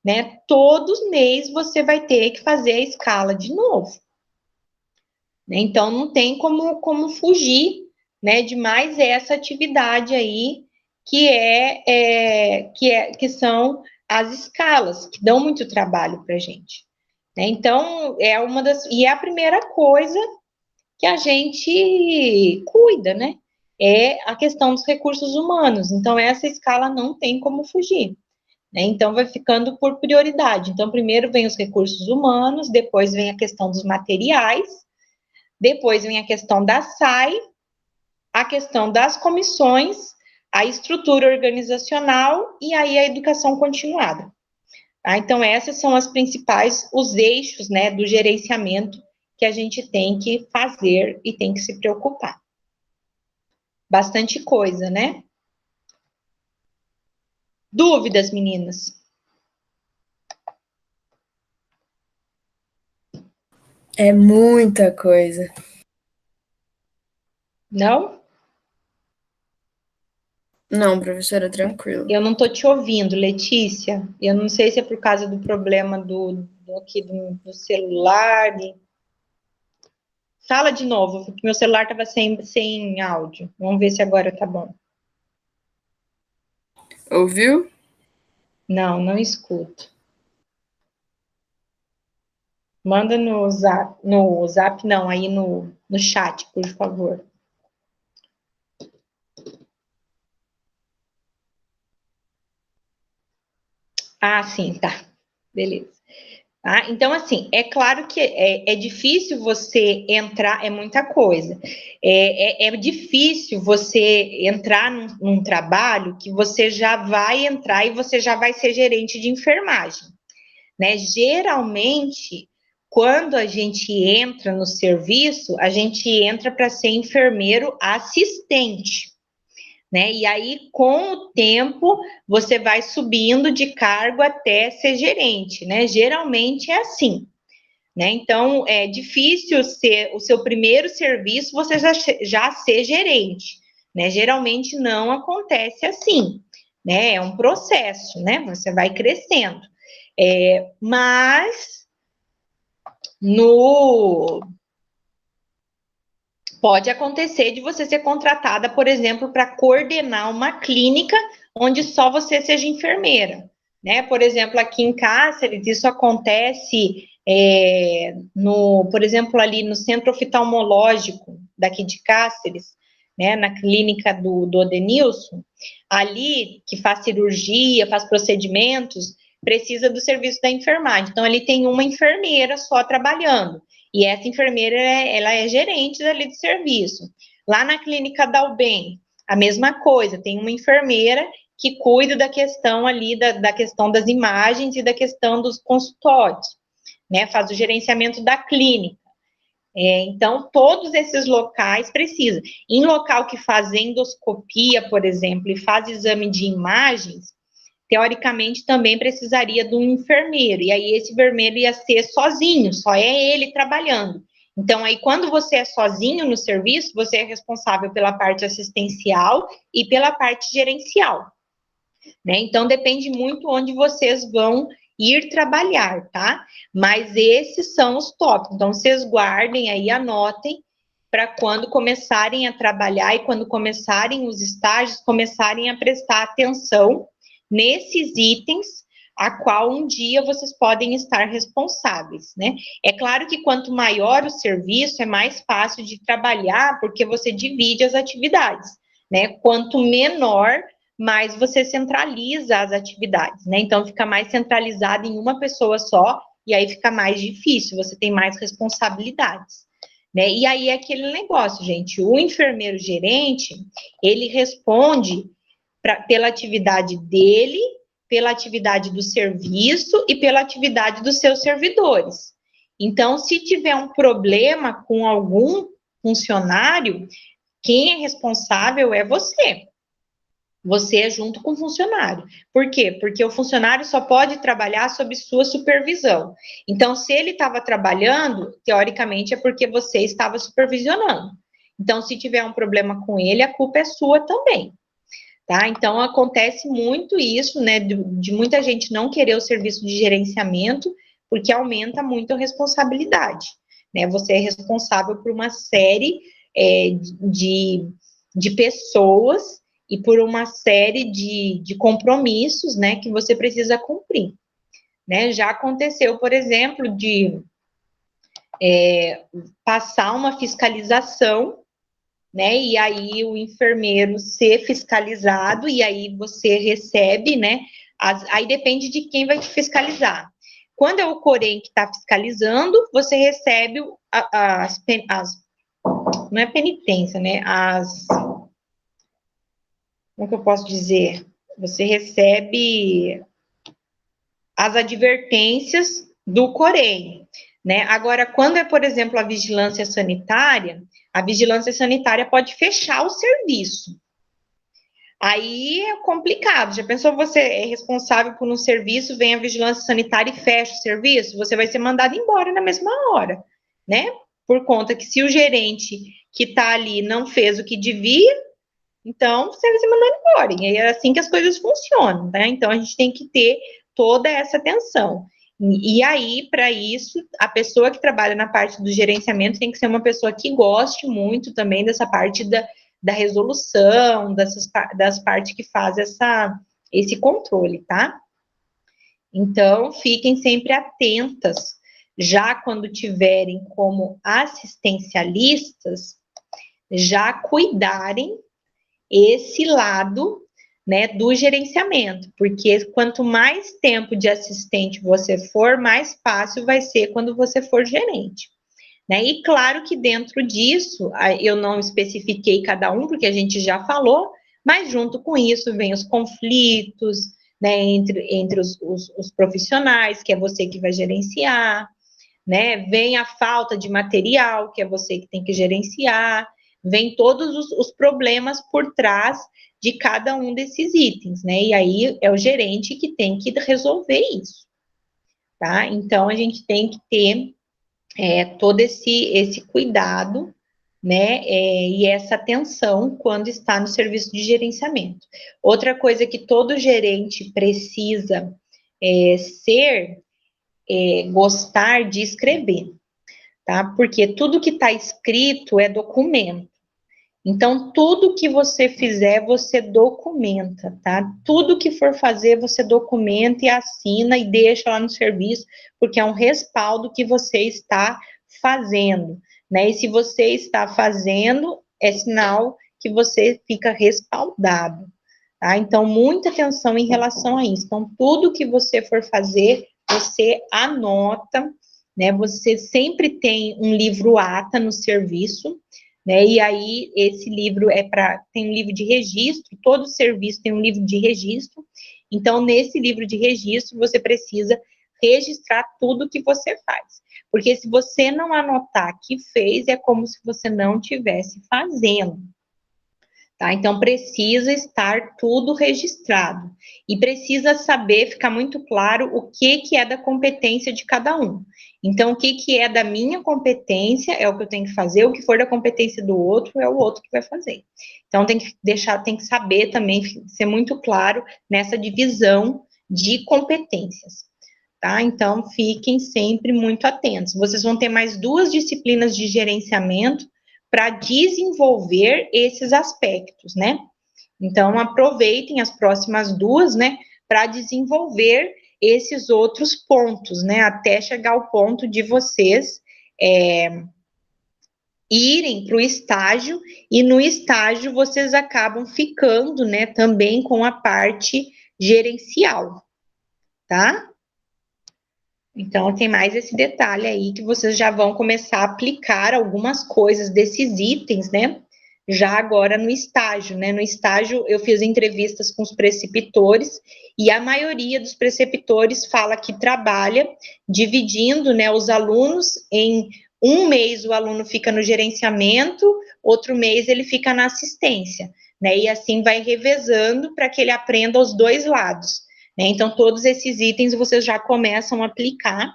né? Todos mês você vai ter que fazer a escala de novo. Né? Então não tem como fugir, né, de mais essa atividade aí que são as escalas, que dão muito trabalho para a gente. Né? Então, é a primeira coisa que a gente cuida, né? É a questão dos recursos humanos. Então, essa escala não tem como fugir. Né? Então, vai ficando por prioridade. Então, primeiro vem os recursos humanos, depois vem a questão dos materiais, depois vem a questão da SAI, a questão das comissões, a estrutura organizacional e aí a educação continuada. Tá? Então, essas são as principais, os eixos, né, do gerenciamento que a gente tem que fazer e tem que se preocupar. Bastante coisa, né? Dúvidas, meninas? É muita coisa. Não? Não, professora, tranquilo. Eu não estou te ouvindo, Letícia. Eu não sei se é por causa do problema do celular. Fala de novo, porque meu celular estava sem áudio. Vamos ver se agora tá bom. Ouviu? Não, não escuto. Manda no zap não, aí no chat, por favor. Ah, sim, tá. Beleza. Ah, então, assim, é claro que é difícil você entrar, é muita coisa. É difícil você entrar num trabalho que você já vai entrar e você já vai ser gerente de enfermagem, né? Geralmente, quando a gente entra no serviço, a gente entra para ser enfermeiro assistente, né? E aí, com o tempo, você vai subindo de cargo até ser gerente, né? Geralmente é assim, né? Então, é difícil ser o seu primeiro serviço você já ser gerente, né? Geralmente não acontece assim, né? É um processo, né? Você vai crescendo. Mas no pode acontecer de você ser contratada, por exemplo, para coordenar uma clínica onde só você seja enfermeira, né? Por exemplo, aqui em Cáceres, isso acontece por exemplo, ali no centro oftalmológico daqui de Cáceres, né? Na clínica do Odenilson, ali que faz cirurgia, faz procedimentos, precisa do serviço da enfermagem. Então, ali tem uma enfermeira só trabalhando. E essa enfermeira, ela é gerente dali do serviço. Lá na clínica da UBEM, a mesma coisa, tem uma enfermeira que cuida da questão ali, da questão das imagens e da questão dos consultórios, né? Faz o gerenciamento da clínica. Então, todos esses locais precisam. Em local que faz endoscopia, por exemplo, e faz exame de imagens, teoricamente também precisaria de um enfermeiro, e aí esse enfermeiro ia ser sozinho, só é ele trabalhando. Então, aí, quando você é sozinho no serviço, você é responsável pela parte assistencial e pela parte gerencial, né? Então, depende muito onde vocês vão ir trabalhar, tá? Mas esses são os tópicos. Então, vocês guardem aí, anotem, para quando começarem a trabalhar e quando começarem os estágios, começarem a prestar atenção nesses itens a qual um dia vocês podem estar responsáveis, né? É claro que quanto maior o serviço, é mais fácil de trabalhar, porque você divide as atividades, né? Quanto menor, mais você centraliza as atividades, né? Então, fica mais centralizado em uma pessoa só, e aí fica mais difícil, você tem mais responsabilidades. Né? E aí é aquele negócio, gente, o enfermeiro gerente, ele responde pela atividade dele, pela atividade do serviço e pela atividade dos seus servidores. Então, se tiver um problema com algum funcionário, quem é responsável é você. Você é junto com o funcionário. Por quê? Porque o funcionário só pode trabalhar sob sua supervisão. Então, se ele estava trabalhando, teoricamente é porque você estava supervisionando. Então, se tiver um problema com ele, a culpa é sua também. Tá? Então, acontece muito isso, né, de muita gente não querer o serviço de gerenciamento, porque aumenta muito a responsabilidade, né? Você é responsável por uma série de pessoas e por uma série de compromissos, né, que você precisa cumprir, né? Já aconteceu, por exemplo, de passar uma fiscalização, né, e aí o enfermeiro ser fiscalizado, e aí você recebe, né, aí depende de quem vai te fiscalizar. Quando é o Corém que está fiscalizando, você recebe não é penitência, né, como que eu posso dizer? Você recebe as advertências do Corém, né? Agora, quando é, por exemplo, a vigilância sanitária pode fechar o serviço. Aí é complicado. Já pensou, você é responsável por um serviço, vem a vigilância sanitária e fecha o serviço? Você vai ser mandado embora na mesma hora, né? Por conta que se o gerente que está ali não fez o que devia, Então, você vai ser mandado embora. E é assim que as coisas funcionam, né? Então, a gente tem que ter toda essa atenção. E aí, para isso, a pessoa que trabalha na parte do gerenciamento tem que ser uma pessoa que goste muito também dessa parte da resolução, das partes que faz esse controle, tá? Então, fiquem sempre atentas, já quando tiverem como assistencialistas, já cuidarem esse lado, né, do gerenciamento, porque quanto mais tempo de assistente você for, mais fácil vai ser quando você for gerente, né? E claro que dentro disso, eu não especifiquei cada um, porque a gente já falou, mas junto com isso vem os conflitos, né, entre os profissionais, que é você que vai gerenciar, né? Vem a falta de material, que é você que tem que gerenciar, vem todos os problemas por trás de cada um desses itens, né? E aí é o gerente que tem que resolver isso, tá? Então a gente tem que ter todo esse cuidado, né? E essa atenção quando está no serviço de gerenciamento. Outra coisa que todo gerente precisa gostar de escrever, tá? Porque tudo que está escrito é documento. Então, tudo que você fizer, você documenta, tá? Tudo que for fazer, você documenta e assina e deixa lá no serviço, porque é um respaldo que você está fazendo, né? E se você está fazendo, é sinal que você fica respaldado, tá? Então, muita atenção em relação a isso. Então, tudo que você for fazer, você anota, né? Você sempre tem um livro ata no serviço, né? E aí, esse livro tem um livro de registro, todo serviço tem um livro de registro. Então, nesse livro de registro, você precisa registrar tudo que você faz. Porque se você não anotar que fez, é como se você não estivesse fazendo. Tá? Então, precisa estar tudo registrado. E precisa saber, ficar muito claro, o que é da competência de cada um. Então, o que é da minha competência é o que eu tenho que fazer, o que for da competência do outro é o outro que vai fazer. Então, tem que saber também, ser muito claro nessa divisão de competências. Tá? Então, fiquem sempre muito atentos. Vocês vão ter mais 2 disciplinas de gerenciamento para desenvolver esses aspectos, né? Então, aproveitem as próximas 2, né, para desenvolver esses outros pontos, né, até chegar ao ponto de vocês irem para o estágio, e no estágio vocês acabam ficando, né, também com a parte gerencial, tá? Então, tem mais esse detalhe aí que vocês já vão começar a aplicar algumas coisas desses itens, né? Já agora no estágio, né? No estágio, eu fiz entrevistas com os preceptores e a maioria dos preceptores fala que trabalha dividindo, né, os alunos em um mês o aluno fica no gerenciamento, outro mês ele fica na assistência, né? E assim vai revezando para que ele aprenda os dois lados. Né? Então, todos esses itens vocês já começam a aplicar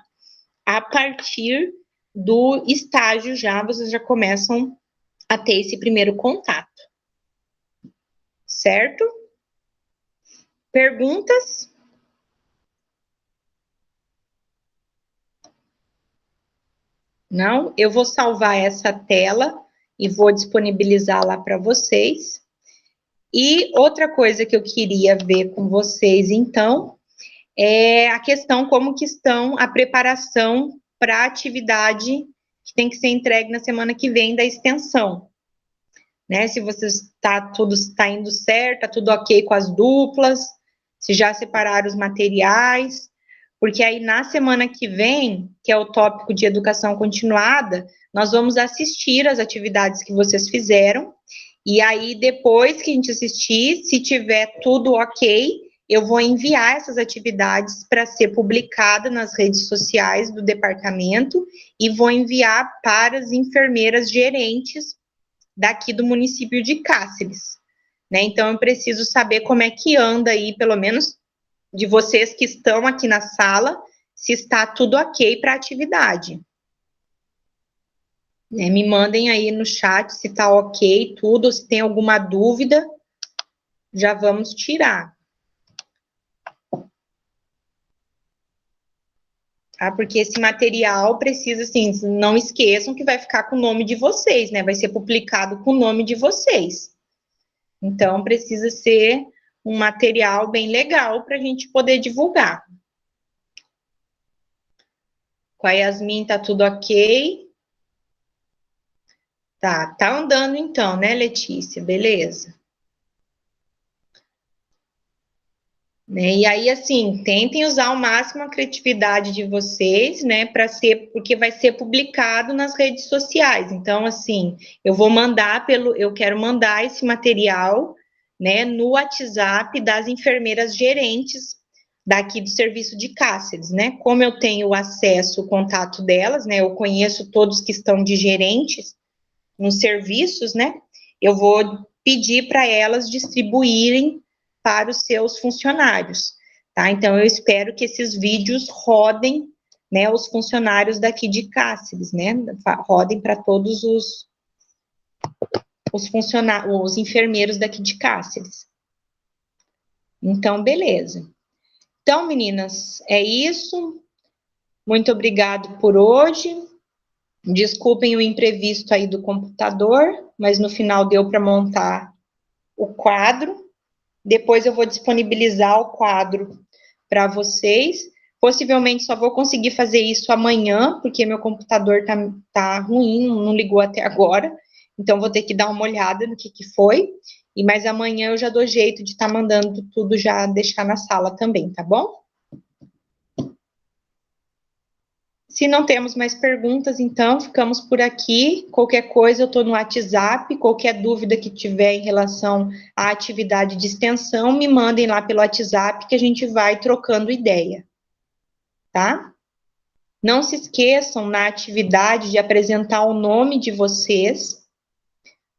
a partir do estágio, vocês já começam a ter esse primeiro contato. Certo? Perguntas? Não? Eu vou salvar essa tela e vou disponibilizar lá para vocês. E outra coisa que eu queria ver com vocês, então, é a questão como que estão a preparação para a atividade que tem que ser entregue na semana que vem da extensão. Né? Se tudo está indo certo, está tudo ok com as duplas, se já separaram os materiais, porque aí na semana que vem, que é o tópico de educação continuada, nós vamos assistir as atividades que vocês fizeram, e aí depois que a gente assistir, se tiver tudo ok, eu vou enviar essas atividades para ser publicada nas redes sociais do departamento e vou enviar para as enfermeiras gerentes daqui do município de Cáceres, né? Então, eu preciso saber como é que anda aí, pelo menos de vocês que estão aqui na sala, se está tudo ok para a atividade. Né? Me mandem aí no chat se está ok tudo, se tem alguma dúvida, já vamos tirar. Tá? Porque esse material precisa, assim, não esqueçam que vai ficar com o nome de vocês, né? Vai ser publicado com o nome de vocês. Então, precisa ser um material bem legal para a gente poder divulgar. Com a Yasmin tá tudo ok. Tá andando então, né, Letícia? Beleza. Né? E aí, assim, tentem usar ao máximo a criatividade de vocês, né, porque vai ser publicado nas redes sociais. Então, assim, eu quero mandar esse material, né, no WhatsApp das enfermeiras gerentes daqui do serviço de Cáceres, né? Como eu tenho acesso, o contato delas, né, eu conheço todos que estão de gerentes nos serviços, né? Eu vou pedir para elas distribuírem para os seus funcionários, tá? Então, eu espero que esses vídeos rodem, né, os funcionários daqui de Cáceres, né? Rodem para todos os enfermeiros daqui de Cáceres. Então, beleza. Então, meninas, é isso. Muito obrigado por hoje. Desculpem o imprevisto aí do computador, mas no final deu para montar o quadro. Depois eu vou disponibilizar o quadro para vocês. Possivelmente só vou conseguir fazer isso amanhã, porque meu computador tá ruim, não ligou até agora. Então vou ter que dar uma olhada no que foi. Mas amanhã eu já dou jeito de estar mandando tudo já deixar na sala também, tá bom? Se não temos mais perguntas, então, ficamos por aqui. Qualquer coisa, eu estou no WhatsApp. Qualquer dúvida que tiver em relação à atividade de extensão, me mandem lá pelo WhatsApp que a gente vai trocando ideia, tá? Não se esqueçam, na atividade, de apresentar o nome de vocês,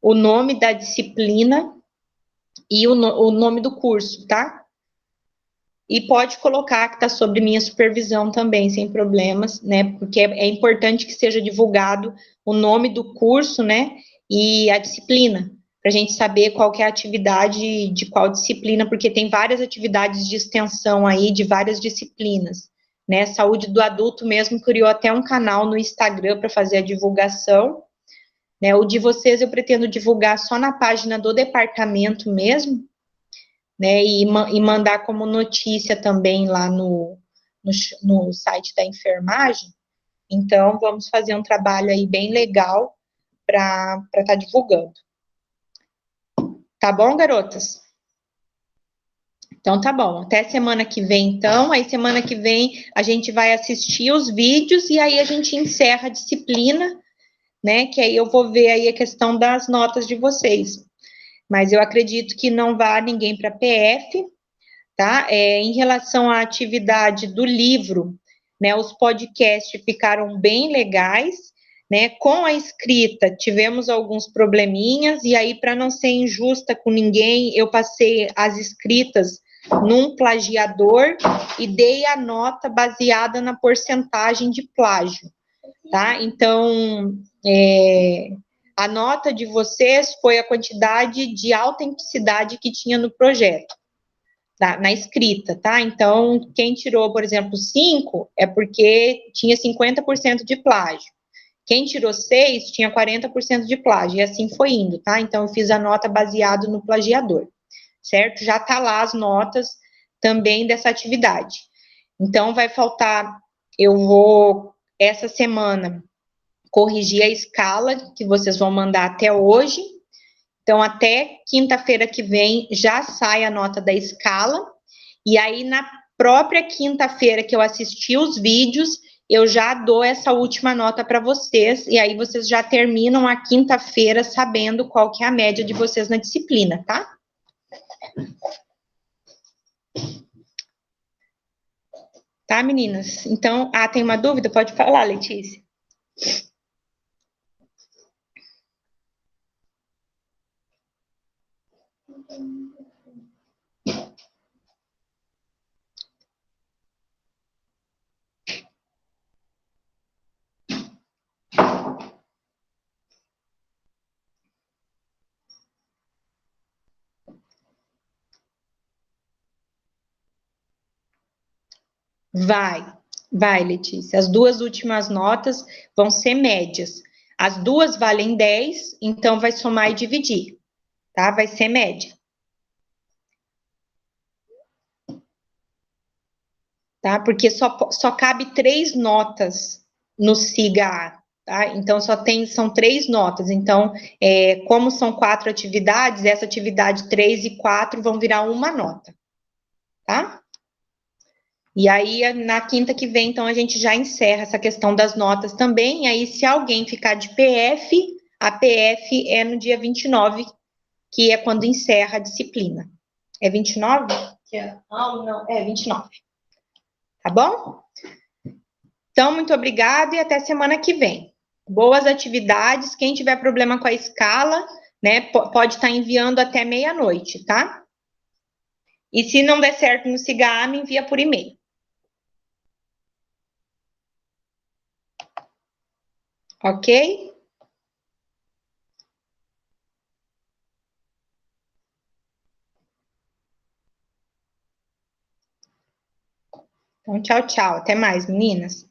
o nome da disciplina e o nome do curso, tá? E pode colocar que está sob minha supervisão também, sem problemas, né? Porque é importante que seja divulgado o nome do curso, né? E a disciplina, para a gente saber qual que é a atividade de qual disciplina, porque tem várias atividades de extensão aí, de várias disciplinas, né? Saúde do adulto mesmo criou até um canal no Instagram para fazer a divulgação, né? O de vocês eu pretendo divulgar só na página do departamento mesmo, né, e mandar como notícia também lá no site da enfermagem. Então, vamos fazer um trabalho aí bem legal para estar divulgando. Tá bom, garotas? Então, tá bom. Até semana que vem, então. Aí, semana que vem, a gente vai assistir os vídeos e aí a gente encerra a disciplina, né? Que aí eu vou ver aí a questão das notas de vocês. Mas eu acredito que não vá ninguém para PF, tá? Em relação à atividade do livro, né, os podcasts ficaram bem legais, né? Com a escrita tivemos alguns probleminhas, e aí, para não ser injusta com ninguém, eu passei as escritas num plagiador e dei a nota baseada na porcentagem de plágio, tá? Então, a nota de vocês foi a quantidade de autenticidade que tinha no projeto. Na escrita, tá? Então, quem tirou, por exemplo, 5 é porque tinha 50% de plágio. Quem tirou 6 tinha 40% de plágio, e assim foi indo, tá? Então, eu fiz a nota baseado no plagiador, certo? Já tá lá as notas também dessa atividade. Então, vai faltar, eu vou, essa semana, corrigir a escala que vocês vão mandar até hoje. Então, até quinta-feira que vem já sai a nota da escala, e aí na própria quinta-feira que eu assisti os vídeos, eu já dou essa última nota para vocês, e aí vocês já terminam a quinta-feira sabendo qual que é a média de vocês na disciplina, tá? Tá, meninas? Então, tem uma dúvida? Pode falar, Letícia. Vai, Letícia. As duas últimas notas vão ser médias. As duas valem 10, então vai somar e dividir, tá? Vai ser média. Tá? Porque só cabe 3 notas no SIGA A, tá? Então, são 3 notas. Então, como são 4 atividades, essa atividade 3 e 4 vão virar uma nota, tá? E aí, na quinta que vem, então, a gente já encerra essa questão das notas também. E aí, se alguém ficar de PF, a PF é no dia 29, que é quando encerra a disciplina. É 29? Não, é 29. Tá bom? Então, muito obrigada e até semana que vem. Boas atividades. Quem tiver problema com a escala, né, pode estar enviando até meia-noite, tá? E se não der certo no SIGA, me envia por e-mail. Ok? Então, tchau, tchau. Até mais, meninas.